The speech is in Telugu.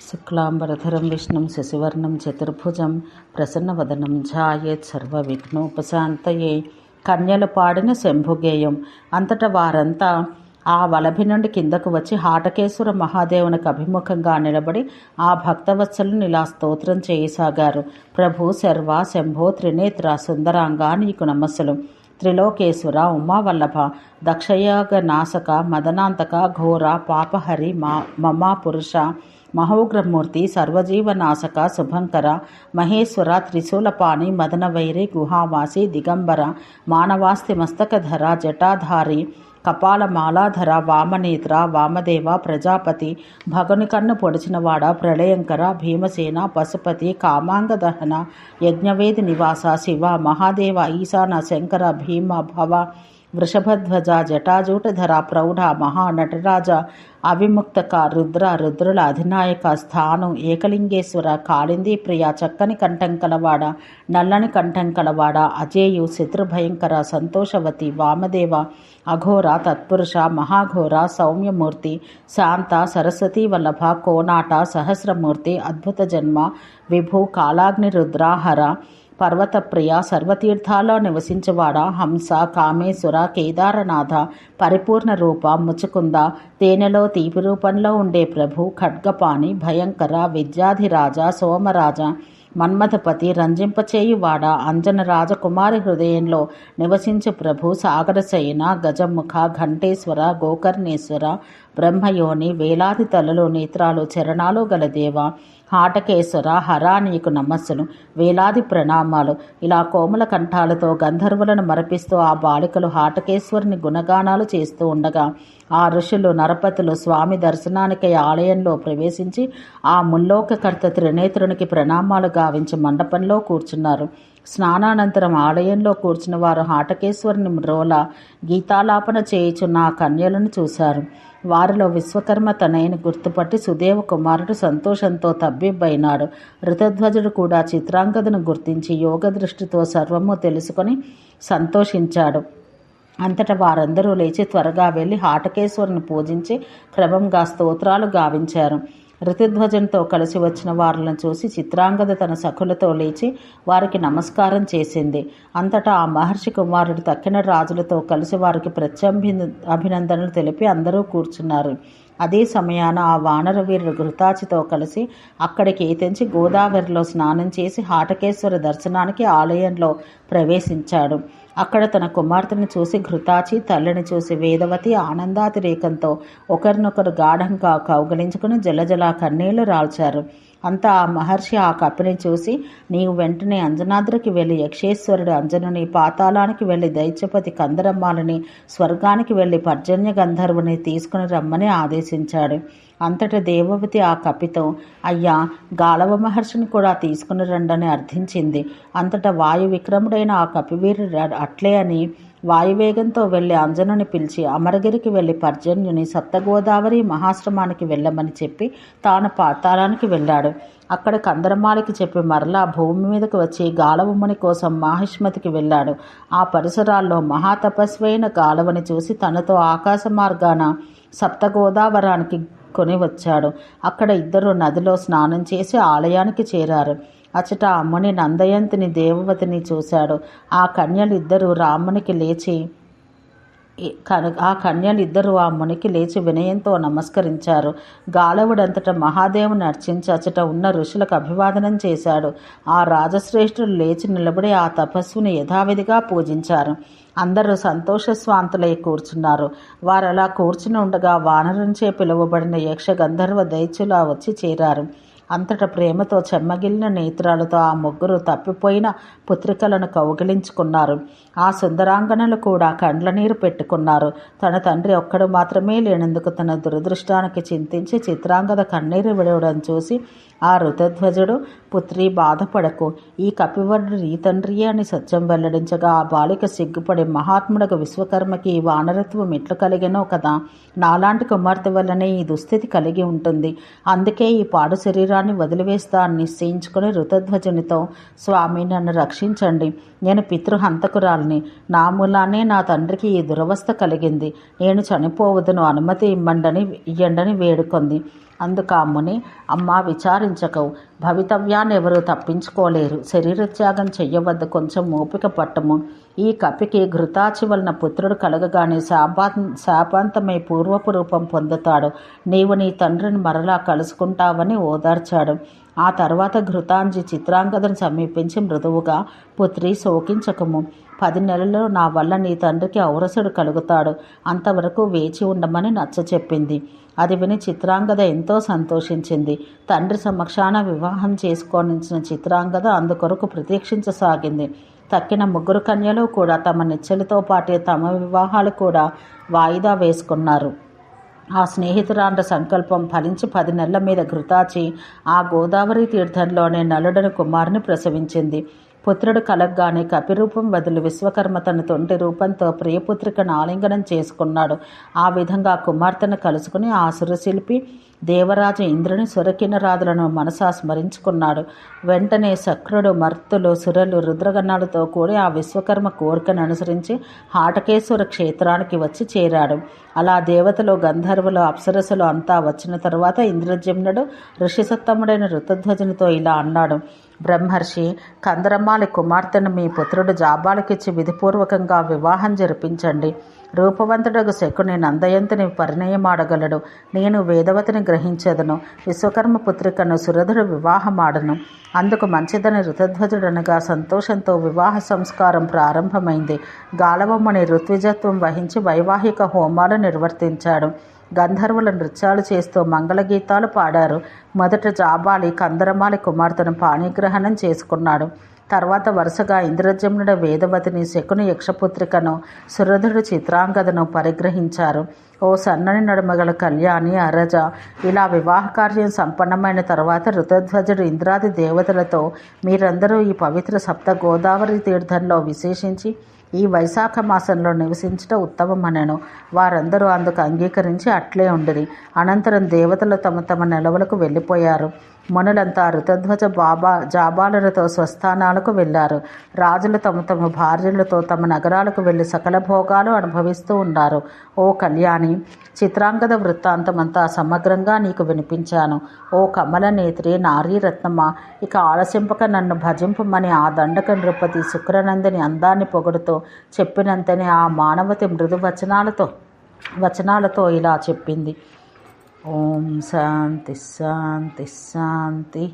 శుక్లాంబరధరం విష్ణుం శశివర్ణం చతుర్భుజం ప్రసన్నవదనం ఝాయేత్ సర్వవిఘ్నోపశాంతయే. కన్యలు పాడిన శంభుగేయం. అంతటా వారంతా ఆ వలభి నుండి కిందకు వచ్చి హాటకేశ్వర మహాదేవునికి అభిముఖంగా నిలబడి ఆ భక్తవత్సలను ఇలా స్తోత్రం చేయసాగారు. ప్రభు శర్వ శంభో త్రినేత్ర సుందరాంగా నీకు నమస్సులు. త్రిలోకేశ్వర ఉమావల్లభ దక్షయాగ నాశక మదనాంతక ఘోర పాపహరి మమా పురుష మహోగ్రమూర్తి సర్వజీవనాశక శుభంకర మహేశ్వర త్రిశూలపాణి మదనవైరి గుహావాసి దిగంబర మానవాస్తి మస్తకధర జటాధారి కపాలమాలాధర వామనేత్ర వామదేవ ప్రజాపతి భగుని కన్ను పొడిచినవాడ ప్రళయంకర భీమసేన పశుపతి కామాంగ దహన యజ్ఞవేది నివాస శివ మహాదేవ ఈశాన శంకర భీమ భవ వృషభధ్వజ జటాజూటధర ప్రౌఢ మహానటరాజ అవిముక్తక రుద్ర రుద్రుల అధినాయక స్థాను ఏకలింగేశ్వర కాళిందీ ప్రియ చక్కని కంఠం కలవాడ నల్లని కంఠం కలవాడ అజేయు శత్రుభయంకర సంతోషవతి వామదేవ అఘోర తత్పురుష మహాఘోర సౌమ్యమూర్తి శాంత సరస్వతీ వల్లభ కోనాట సహస్రమూర్తి అద్భుత జన్మ విభు కాలాగ్ని రుద్రాహర పర్వతప్రియ సర్వతీర్థాల్లో నివసించవాడ హంస కామేశ్వర కేదారనాథ పరిపూర్ణ రూప ముచుకుంద తేనెలో తీపి రూపంలో ఉండే ప్రభు ఖడ్గపాణి భయంకర విద్యాధిరాజ సోమరాజ మన్మథపతి రంజింపచేయువాడ అంజన రాజకుమారి హృదయంలో నివసించు ప్రభు సాగరశయన గజముఖ ఘంటేశ్వర గోకర్ణేశ్వర బ్రహ్మయోని వేలాది తలలు నేత్రాలు చరణాలు గల దేవ హాటకేశ్వర హరా నీకు నమస్సులు వేలాది ప్రణామాలు. ఇలా కోమల కంఠాలతో గంధర్వులను మరపిస్తూ ఆ బాలికలు హాటకేశ్వరుని గుణగానాలు చేస్తూ ఉండగా ఆ ఋషులు నరపతులు స్వామి దర్శనానికై ఆలయంలో ప్రవేశించి ఆ ముల్లోకకర్త త్రినేత్రునికి ప్రణామాలు గావించి మండపంలో కూర్చున్నారు. స్నానానంతరం ఆలయంలో కూర్చున్న వారు హాటకేశ్వరుని మ్రోల గీతాలాపన చేయుచున్న ఆ కన్యలను చూశారు. వారిలో విశ్వకర్మ తనయని గుర్తుపట్టి సుదేవ కుమారుడు సంతోషంతో తబ్బిబ్బైనాడు. ఋతధ్వజుడు కూడా చిత్రాంగదను గుర్తించి యోగ దృష్టితో సర్వము తెలుసుకొని సంతోషించాడు. అంతటా వారందరూ లేచి త్వరగా వెళ్ళి హాటకేశ్వరుని పూజించి క్రమంగా స్తోత్రాలు గావించారు. ఋతుధ్వజంతో కలిసి వచ్చిన వారిని చూసి చిత్రాంగద తన సఖులతో లేచి వారికి నమస్కారం చేసింది. అంతటా ఆ మహర్షి కుమారుడు తక్కిన రాజులతో కలిసి వారికి అభినందనలు తెలిపి అందరూ కూర్చున్నారు. అదే సమయాన ఆ వానర వీరుడు ఘృతాచితో కలిసి అక్కడికి తెంచి గోదావరిలో స్నానం చేసి హాటకేశ్వర దర్శనానికి ఆలయంలో ప్రవేశించాడు. అక్కడ తన కుమార్తెను చూసి ఘృతాచి, తల్లిని చూసి వేదవతి ఆనందాతిరేకంతో ఒకరినొకరు గాఢంగా కౌగలించుకుని జలజల కన్నీళ్లు రాల్చారు. అంతా ఆ మహర్షి ఆ కపిని చూసి నీవు వెంటనే అంజనాద్రికి వెళ్ళి యక్షేశ్వరుడు అంజనుని, పాతాళానికి వెళ్ళి దైత్యపతి కందరమ్మాలని, స్వర్గానికి వెళ్ళి పర్జన్య గంధర్వుని తీసుకుని రమ్మని ఆదేశించాడు. అంతటా దేవవతి ఆ కపితో అయ్యా గాలవ మహర్షిని కూడా తీసుకుని రండని అర్థించింది. అంతటా వాయు విక్రముడైన ఆ కపివీరుడు అట్లే అని వాయువేగంతో వెళ్ళి అంజనుని పిలిచి అమరగిరికి వెళ్ళి పర్జన్యుని సప్తగోదావరి మహాశ్రమానికి వెళ్ళమని చెప్పి తాను పాతాళానికి వెళ్ళాడు. అక్కడ కందరమాలికి చెప్పి మరలా భూమి మీదకు వచ్చి గాలవముని కోసం మాహిష్మతికి వెళ్ళాడు. ఆ పరిసరాల్లో మహాతపస్వైన గాలవని చూసి తనతో ఆకాశ మార్గాన సప్తగోదావరానికి కొని వచ్చాడు. అక్కడ ఇద్దరు నదిలో స్నానం చేసి ఆలయానికి చేరారు. అచట అమ్ముని నందయంతిని దేవవతిని చూశాడు. ఆ కన్యలిద్దరూ ఆ మునికి లేచి వినయంతో నమస్కరించారు. గాలవుడంతటా మహాదేవుని అర్చించి అచట ఉన్న ఋషులకు అభివాదనం చేశాడు. ఆ రాజశ్రేష్ఠులు లేచి నిలబడి ఆ తపస్సుని యథావిధిగా పూజించారు. అందరూ సంతోషస్వాంతులై కూర్చున్నారు. వారలా కూర్చుని ఉండగా వానరుంచే పిలువబడిన యక్ష గంధర్వ దైత్యులా వచ్చి చేరారు. అంతటా ప్రేమతో చెమ్మగిలిన నేత్రాలతో ఆ ముగ్గురు తప్పిపోయిన పుత్రికలను కౌగిలించుకున్నారు. ఆ సుందరాంగనలు కూడా కండ్ల నీరు పెట్టుకున్నారు. తన తండ్రి ఒక్కడు మాత్రమే లేనందుకు తన దురదృష్టానికి చింతించి చిత్రాంగద కన్నీరు విడవడం చూసి ఆ ఋతధ్వజుడు పుత్రి బాధపడకు, ఈ కపివరుడు నీ తండ్రియే అని సత్యం వెల్లడించగా ఆ బాలిక సిగ్గుపడి మహాత్ముడకు విశ్వకర్మకి ఈ వానరత్వం ఎట్లు కలిగినో కదా, నాలాంటి కుమార్తె వల్లనే ఈ దుస్థితి కలిగి ఉంటుంది. అందుకే ఈ పాడు శరీరాన్ని వదిలివేస్తా అని నిశ్చయించుకుని ఋతధ్వజునితో స్వామి నన్ను రక్షించండి, నేను పితృహంతకురాలిని, నా మూలానే నా తండ్రికి ఈ దురవస్థ కలిగింది, నేను చనిపోవదును, అనుమతి ఇయ్యండని వేడుకొంది. అందుకు ఆ ముని, అమ్మా విచారించకు, భవితవ్యాన్ని ఎవరూ తప్పించుకోలేరు. శరీర త్యాగం చెయ్యవద్దు, కొంచెం ఓపిక పట్టము. ఈ కపికి ఘృతాచి వలన పుత్రుడు కలగగానే శాపాంతమై పూర్వపు రూపం పొందుతాడు. నీవు నీ తండ్రిని మరలా కలుసుకుంటావని ఓదార్చాడు. ఆ తర్వాత ఘృతాంజి చిత్రాంగదను సమీపించి మృదువుగా, పుత్రి శోకించకము, 10 నెలల్లో నా వల్ల నీ తండ్రికి ఔరసుడు కలుగుతాడు, అంతవరకు వేచి ఉండమని నచ్చచెప్పింది. అది విని చిత్రాంగద ఎంతో సంతోషించింది. తండ్రి సమక్షాన వివాహం చేసుకోనించిన చిత్రాంగద అందుకొరకు ప్రతీక్షించసాగింది. తక్కిన 3 కన్యలు కూడా తమ నిచ్చెలతో పాటే తమ వివాహాలు కూడా వాయిదా వేసుకున్నారు. ఆ స్నేహితురాండ్ర సంకల్పం ఫలించి 10 నెలల మీద ఘృతాచి ఆ గోదావరి తీర్థంలోనే నలుడని కుమారుని ప్రసవించింది. పుత్రుడు కలగ్గానే కపిరూపం వదిలి విశ్వకర్మ తన తొంటి రూపంతో ప్రియపుత్రికను ఆలింగనం చేసుకున్నాడు. ఆ విధంగా కుమార్తెను కలుసుకుని ఆ సురశిల్పి దేవరాజు ఇంద్రుని సురకిన్నరాదులను మనసా స్మరించుకున్నాడు. వెంటనే శక్రుడు, మర్తులు, సురలు, రుద్రగణాలతో కూడి ఆ విశ్వకర్మ కోరికను అనుసరించి హాటకేశ్వర క్షేత్రానికి వచ్చి చేరాడు. అలా దేవతలు, గంధర్వులు, అప్సరసులు అంతా వచ్చిన తరువాత ఇంద్రజమ్నుడు ఋషిసత్తముడైన ఋతుధ్వజునితో ఇలా అన్నాడు. బ్రహ్మర్షి, కందరమాలి కుమార్తెను మీ పుత్రుడు జాబాలకిచ్చి విధిపూర్వకంగా వివాహం జరిపించండి. రూపవంతుడగు శకుని నందయంతుని పరిణయమాడగలడు. నేను వేదవతిని గ్రహించదను. విశ్వకర్మ పుత్రికను సురధుడు వివాహమాడను. అందుకు మంచిదని ఋతుధ్వజుడనగా సంతోషంతో వివాహ సంస్కారం ప్రారంభమైంది. గాలవముని ఋత్విజత్వం వహించి వైవాహిక హోమాలు నిర్వర్తించాడు. గంధర్వుల నృత్యాలు చేస్తూ మంగళగీతాలు పాడారు. మొదట జాబాలి కందరమాలి కుమార్తెను పాణిగ్రహణం చేసుకున్నాడు. తర్వాత వరుసగా ఇంద్రజమ్నుడ వేదవతిని, శకుని యక్షపుత్రికను, సురధుడు చిత్రాంగదను పరిగ్రహించారు. ఓ సన్నని నడుమగల కళ్యాణి, అరజ, ఇలా వివాహ కార్యం సంపన్నమైన తర్వాత ఋతుధ్వజుడు ఇంద్రాది దేవతలతో మీరందరూ ఈ పవిత్ర సప్త గోదావరి తీర్థంలో విశేషించి ఈ వైశాఖ మాసంలో నివసించుట ఉత్తమమనెను. వారందరూ అందుకు అంగీకరించి అట్లే ఉండిరి. అనంతరం దేవతలు తమ తమ నెలవులకు వెళ్ళిపోయారు. మునులంతా ఋతుధ్వజ జాబాలులతో స్వస్థానాలకు వెళ్ళారు. రాజులు తమ తమ భార్యలతో తమ నగరాలకు వెళ్ళి సకల భోగాలు అనుభవిస్తూ ఉన్నారు. ఓ కళ్యాణి, చిత్రాంగద వృత్తాంతమంతా సమగ్రంగా నీకు వినిపించాను. ఓ కమల నేత్రి, నారీరత్నమా, ఇక ఆలసింపక నన్ను భజింపమని ఆ దండక నృపతి శుక్రనందిని అందాన్ని పొగుడుతూ చెప్పినంతనే ఆ మానవతి మృదు వచనాలతో ఇలా చెప్పింది. ఓం శాంతి శాంతి శాంతి.